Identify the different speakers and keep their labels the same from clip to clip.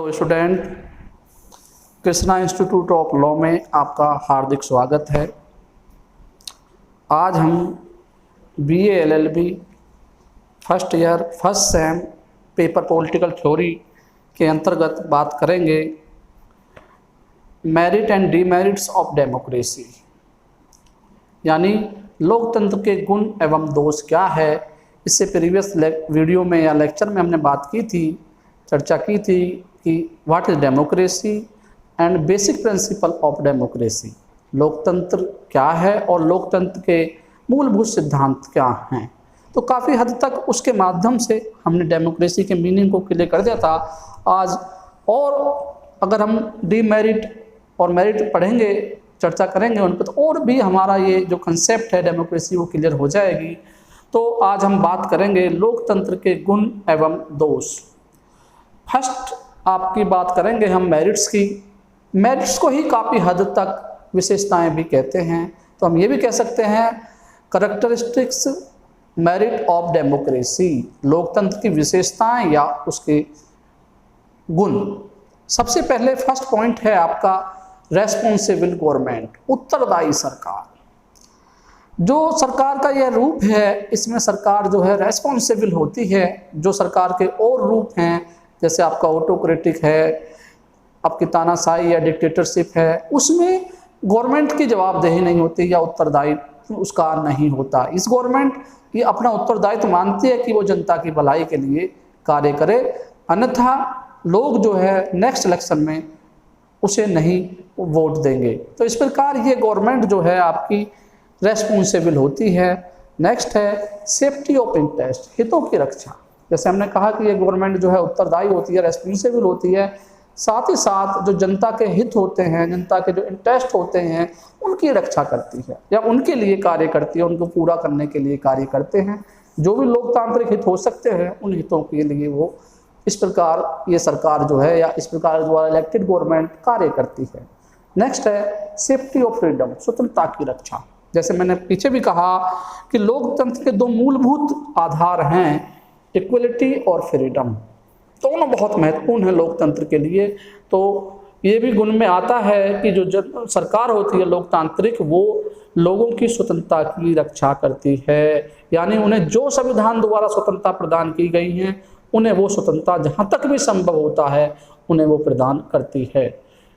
Speaker 1: तो student, Krishna institute of law में आपका हार्दिक स्वागत है। आज हम BA LLB first year first sem paper political theory के अंतर्गत बात करेंगे merit and demerits of democracy, यानी लोकतंत्र के गुण एवं दोष क्या है। इससे प्रीवियस वीडियो में या लेक्चर में हमने बात की थी, चर्चा की थी कि what is democracy and basic principle of democracy, लोकतंत्र क्या है और लोकतंत्र के मूलभूत सिद्धांत क्या हैं। तो काफ़ी हद तक उसके माध्यम से हमने डेमोक्रेसी के मीनिंग को क्लियर कर दिया था। आज और अगर हम डीमेरिट और मेरिट पढ़ेंगे, चर्चा करेंगे उन पर, तो और भी हमारा ये जो कंसेप्ट है डेमोक्रेसी वो क्लियर हो जाएगी। तो आज हम बात करेंगे लोकतंत्र के गुण एवं दोष। फर्स्ट आपकी बात करेंगे हम मेरिट्स की। मेरिट्स को ही काफ़ी हद तक विशेषताएं भी कहते हैं, तो हम ये भी कह सकते हैं करैक्टरिस्टिक्स मेरिट ऑफ डेमोक्रेसी, लोकतंत्र की विशेषताएं या उसके गुण। सबसे पहले फर्स्ट पॉइंट है आपका रेस्पॉन्सिबल गवर्नमेंट, उत्तरदायी सरकार। जो सरकार का यह रूप है, इसमें सरकार जो है रेस्पॉन्सिबल होती है। जो सरकार के और रूप हैं, जैसे आपका ऑटोक्रेटिक है, आपकी तानाशाही या डिक्टेटरशिप है, उसमें गवर्नमेंट की जवाबदेही नहीं होती या उत्तरदायित्व उसका नहीं होता। इस गवर्नमेंट ये अपना उत्तरदायित्व मानती है कि वो जनता की भलाई के लिए कार्य करे, अन्यथा लोग जो है नेक्स्ट इलेक्शन में उसे नहीं वोट देंगे। तो इस प्रकार ये गवर्नमेंट जो है आपकी रेस्पॉन्सिबल होती है। नेक्स्ट है सेफ्टी ऑफ इंटरेस्ट, हितों की रक्षा। जैसे हमने कहा कि ये गवर्नमेंट जो है उत्तरदायी होती है, रेस्पॉन्सिबल होती है, साथ ही साथ जो जनता के हित होते हैं, जनता के जो इंटरेस्ट होते हैं, उनकी रक्षा करती है या उनके लिए कार्य करती है, उनको पूरा करने के लिए कार्य करते हैं। जो भी लोकतांत्रिक हित हो सकते हैं, उन हितों के लिए वो इस प्रकार ये सरकार जो है या इस प्रकार द्वारा इलेक्टेड गवर्नमेंट कार्य करती है। नेक्स्ट है सेफ्टी ऑफ फ्रीडम, स्वतंत्रता की रक्षा। जैसे मैंने पीछे भी कहा कि लोकतंत्र के दो मूलभूत आधार हैं, इक्वलिटी और फ्रीडम। दोनों बहुत महत्वपूर्ण है लोकतंत्र के लिए। तो ये भी गुण में आता है कि जो सरकार होती है लोकतांत्रिक, वो लोगों की स्वतंत्रता की रक्षा करती है, यानी उन्हें जो संविधान द्वारा स्वतंत्रता प्रदान की गई है, उन्हें वो स्वतंत्रता जहाँ तक भी संभव होता है उन्हें वो प्रदान करती है।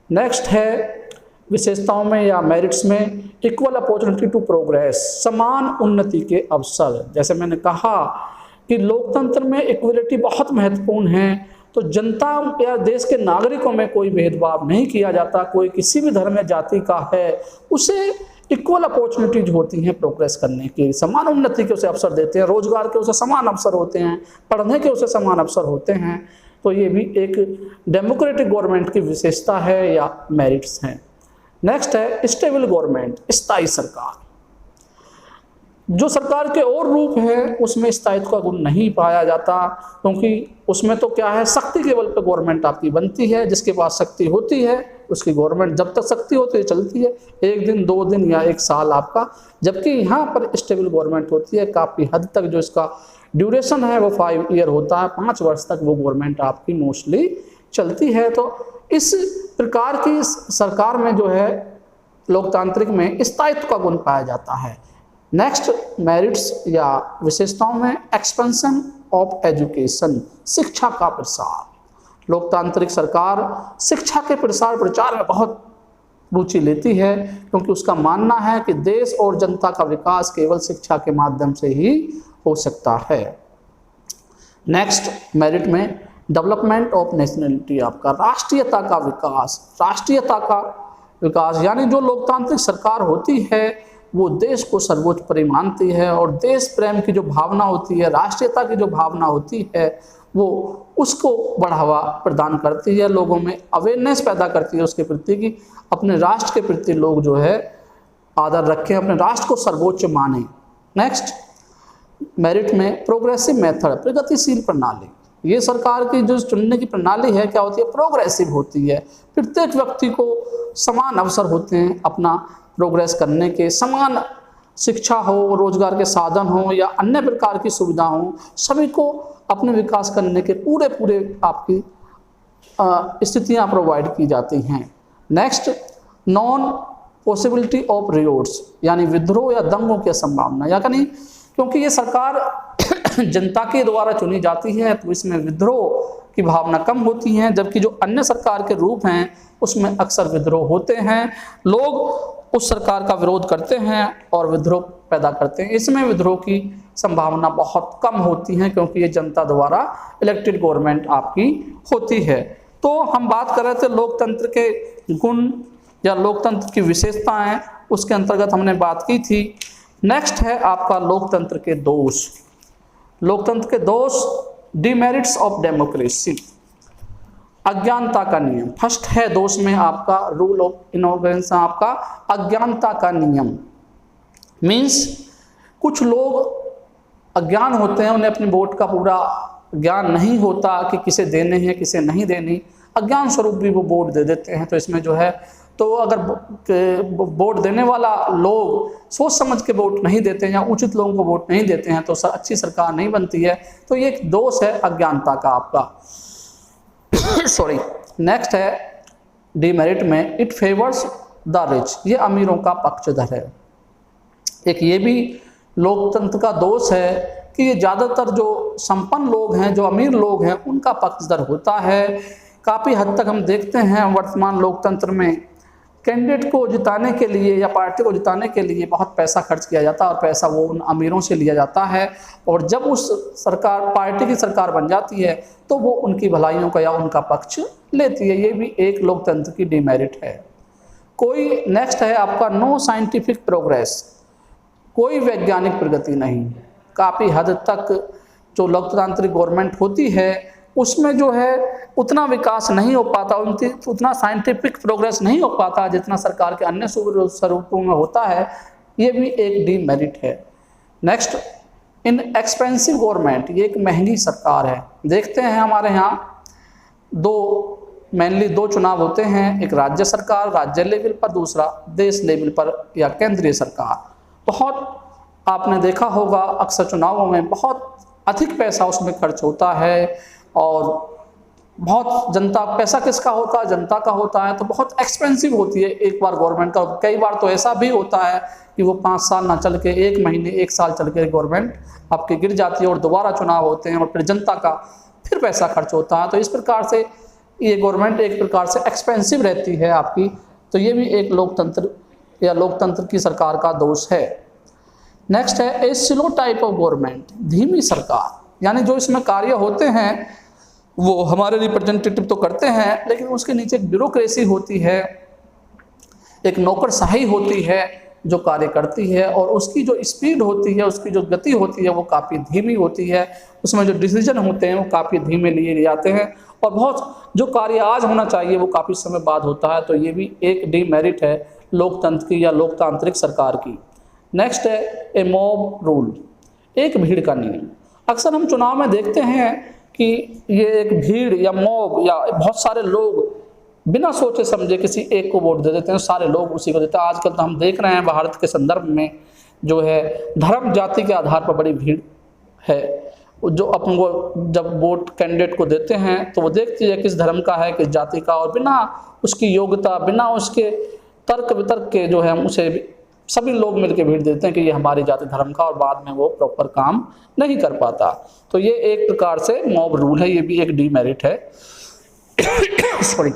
Speaker 1: नेक्स्ट है विशेषताओं में या मेरिट्स में इक्वल अपॉर्चुनिटी टू प्रोग्रेस, समान उन्नति के अवसर। जैसे मैंने कहा कि लोकतंत्र में इक्वलिटी बहुत महत्वपूर्ण है। तो जनता या देश के नागरिकों में कोई भेदभाव नहीं किया जाता, कोई किसी भी धर्म या जाति का है, उसे इक्वल अपॉर्चुनिटीज होती हैं प्रोग्रेस करने की, समान उन्नति के उसे अवसर देते हैं, रोजगार के उसे समान अवसर होते हैं, पढ़ने के उसे समान अवसर होते हैं। तो ये भी एक डेमोक्रेटिक गवर्नमेंट की विशेषता है या मेरिट्स हैं। नेक्स्ट है स्टेबल गवर्नमेंट, स्थायी सरकार। जो सरकार के और रूप है उसमें स्थायित्व का गुण नहीं पाया जाता, क्योंकि उसमें तो क्या है, शक्ति के बल पर गवर्नमेंट आपकी बनती है। जिसके पास शक्ति होती है उसकी गवर्नमेंट जब तक शक्ति होती है चलती है, 1 दिन 2 दिन या 1 साल आपका। जबकि यहाँ पर स्टेबल गवर्नमेंट होती है, काफ़ी हद तक जो इसका ड्यूरेशन है वो 5 ईयर होता है, 5 वर्ष तक वो गवर्नमेंट आपकी मोस्टली चलती है। तो इस प्रकार की सरकार में जो है लोकतांत्रिक में स्थायित्व का गुण पाया जाता है। नेक्स्ट मेरिट्स या विशेषताओं में एक्सपेंशन ऑफ एजुकेशन, शिक्षा का प्रसार। लोकतांत्रिक सरकार शिक्षा के प्रसार प्रचार में बहुत रुचि लेती है, क्योंकि उसका मानना है कि देश और जनता का विकास केवल शिक्षा के माध्यम से ही हो सकता है। नेक्स्ट मेरिट में डेवलपमेंट ऑफ नेशनलिटी, आपका राष्ट्रीयता का विकास। राष्ट्रीयता का विकास यानी जो लोकतांत्रिक सरकार होती है वो देश को सर्वोपरि मानती है और देश प्रेम की जो भावना होती है, राष्ट्रीयता की जो भावना होती है, वो उसको बढ़ावा प्रदान करती है, लोगों में अवेयरनेस पैदा करती है उसके प्रति कि अपने राष्ट्र के प्रति लोग जो है आदर रखें, अपने राष्ट्र को सर्वोच्च माने। नेक्स्ट मेरिट में प्रोग्रेसिव मेथड, प्रगतिशील प्रणाली। ये सरकार की जो चुनने की प्रणाली है क्या होती है, प्रोग्रेसिव होती है। प्रत्येक व्यक्ति को समान अवसर होते हैं अपना प्रोग्रेस करने के, समान शिक्षा हो, रोजगार के साधन हो या अन्य प्रकार की सुविधा हो, सभी को अपने विकास करने के पूरे आपकी स्थितियाँ प्रोवाइड की जाती हैं। Next, non possibility of revolts, यानी विद्रोह या दंगों की संभावना, यानी क्योंकि ये सरकार जनता के द्वारा चुनी जाती है तो इसमें विद्रोह की भावना कम होती है, जबकि जो अन्य सरकार के रूप हैं उसमें अक्सर विद्रोह होते हैं। लोग उस सरकार का विरोध करते हैं और विद्रोह पैदा करते हैं। इसमें विद्रोह की संभावना बहुत कम होती है क्योंकि ये जनता द्वारा इलेक्टेड गवर्नमेंट आपकी होती है। तो हम बात कर रहे थे लोकतंत्र के गुण या लोकतंत्र की विशेषताएं, उसके अंतर्गत हमने बात की थी। नेक्स्ट है आपका लोकतंत्र के दोष। लोकतंत्र के दोष, डिमेरिट्स ऑफ डेमोक्रेसी, अज्ञानता का नियम। फर्स्ट है दोष में आपका रूल ऑफ इनॉग्रेंस, आपका अज्ञानता का नियम। मीन्स कुछ लोग अज्ञान होते हैं, उन्हें अपनी वोट का पूरा ज्ञान नहीं होता कि किसे देने हैं किसे नहीं देनी, अज्ञान स्वरूप भी वो वोट दे देते हैं। तो इसमें जो है, तो अगर वोट देने वाला लोग सोच समझ के वोट नहीं देते हैं या उचित लोगों को वोट नहीं देते हैं तो अच्छी सरकार नहीं बनती है। तो ये एक दोष है अज्ञानता का आपका। सॉरी। नेक्स्ट है डिमेरिट में, इट फेवर्स द रिच, ये अमीरों का पक्षधर है। एक ये भी लोकतंत्र का दोष है कि ये ज़्यादातर जो संपन्न लोग हैं, जो अमीर लोग हैं, उनका पक्षधर होता है। काफ़ी हद तक हम देखते हैं वर्तमान लोकतंत्र में कैंडिडेट को जिताने के लिए या पार्टी को जिताने के लिए बहुत पैसा खर्च किया जाता है और पैसा वो उन अमीरों से लिया जाता है, और जब उस सरकार पार्टी की सरकार बन जाती है तो वो उनकी भलाइयों का या उनका पक्ष लेती है। ये भी एक लोकतंत्र की डिमेरिट है। कोई नेक्स्ट है आपका नो साइंटिफिक प्रोग्रेस, कोई वैज्ञानिक प्रगति नहीं। काफ़ी हद तक जो लोकतांत्रिक गवर्नमेंट होती है उसमें जो है उतना विकास नहीं हो पाता, उतना साइंटिफिक प्रोग्रेस नहीं हो पाता जितना सरकार के अन्य स्वरूपों में होता है। ये भी एक डीमेरिट है। नेक्स्ट, इन एक्सपेंसिव गवर्नमेंट, ये एक महंगी सरकार है। देखते हैं हमारे यहाँ मेनली दो चुनाव होते हैं, एक राज्य सरकार राज्य लेवल पर, दूसरा देश लेवल पर या केंद्रीय सरकार। बहुत आपने देखा होगा अक्सर चुनावों में बहुत अधिक पैसा उसमें खर्च होता है और बहुत जनता, पैसा किसका होता है, जनता का होता है, तो बहुत एक्सपेंसिव होती है एक बार गवर्नमेंट का। कई बार तो ऐसा भी होता है कि वो 5 साल ना चल के 1 महीने 1 साल चल के गवर्नमेंट आपकी गिर जाती है और दोबारा चुनाव होते हैं और फिर जनता का फिर पैसा खर्च होता है। तो इस प्रकार से ये गवर्नमेंट एक प्रकार से एक्सपेंसिव रहती है आपकी। तो ये भी एक लोकतंत्र या लोकतंत्र की सरकार का दोष है। नेक्स्ट है a slow type of government, धीमी सरकार, यानी जो इसमें कार्य होते हैं वो हमारे रिप्रेजेंटेटिव तो करते हैं लेकिन उसके नीचे एक ब्यूरोक्रेसी होती है, एक नौकरशाही होती है जो कार्य करती है, और उसकी जो स्पीड होती है, उसकी जो गति होती है वो काफ़ी धीमी होती है। उसमें जो डिसीजन होते हैं वो काफ़ी धीमे लिए जाते हैं और बहुत जो कार्य आज होना चाहिए वो काफ़ी समय बाद होता है। तो ये भी एक डीमेरिट है लोकतंत्र की या लोकतांत्रिक सरकार की। नेक्स्ट है ए मॉब रूल, एक भीड़ का नियम। अक्सर हम चुनाव में देखते हैं कि ये एक भीड़ या मॉब या बहुत सारे लोग बिना सोचे समझे किसी एक को वोट दे देते हैं, सारे लोग उसी को देते हैं। आजकल तो हम देख रहे हैं भारत के संदर्भ में जो है धर्म जाति के आधार पर बड़ी भीड़ है, जो अपन को जब वोट कैंडिडेट को देते हैं तो वो देखती है किस धर्म का है किस जाति का, और बिना उसकी योग्यता बिना उसके तर्क वितर्क के जो है उसे सभी लोग मिलकर भीड़ देते हैं कि ये हमारी जाति धर्म का, और बाद में वो प्रॉपर काम नहीं कर पाता। तो ये एक प्रकार से मॉब रूल है, ये भी एक डीमेरिट है। सॉरी।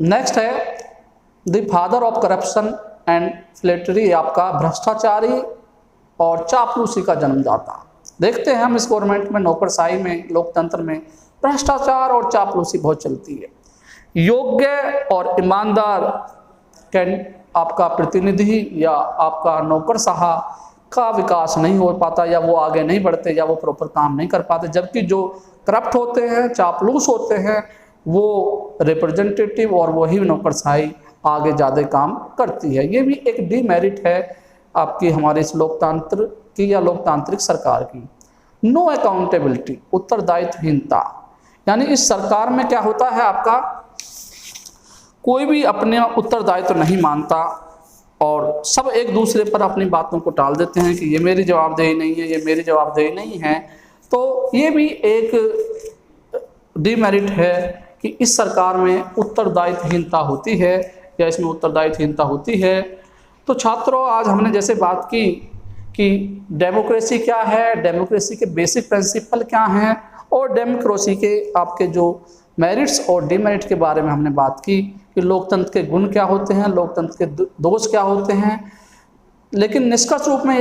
Speaker 1: नेक्स्ट है the father of corruption and flattery, आपका भ्रष्टाचारी और चापलूसी का जन्मदाता। देखते हैं हम इस गवर्नमेंट में, नौकरशाही में, लोकतंत्र में भ्रष्टाचार और चापलूसी बहुत चलती है। योग्य और ईमानदार आपका प्रतिनिधि या आपका नौकरशाह का विकास नहीं हो पाता, या वो आगे नहीं बढ़ते, या वो प्रॉपर काम नहीं कर पाते, जबकि जो करप्ट होते हैं, चापलूस होते हैं, वो रिप्रेजेंटेटिव और वही नौकरशाही आगे ज़्यादा काम करती है। ये भी एक डीमेरिट है आपकी हमारे इस लोकतंत्र की या लोकतांत्रिक सरकार की। नो अकाउंटेबिलिटी, उत्तरदायित्वहीनता, यानी इस सरकार में क्या होता है आपका कोई भी अपने उत्तरदायित्व नहीं मानता और सब एक दूसरे पर अपनी बातों को टाल देते हैं कि ये मेरी जवाबदेही नहीं है, ये मेरी जवाबदेही नहीं है। तो ये भी एक डीमेरिट है कि इस सरकार में उत्तरदायित्वहीनता होती है या इसमें उत्तरदायित्वहीनता होती है। तो छात्रों, आज हमने जैसे बात की कि डेमोक्रेसी क्या है, डेमोक्रेसी के बेसिक प्रिंसिपल क्या हैं और डेमोक्रेसी के आपके जो मेरिट्स और डिमेरिट के बारे में हमने बात की कि लोकतंत्र के गुण क्या होते हैं, लोकतंत्र के दोष क्या होते हैं। लेकिन निष्कर्ष रूप में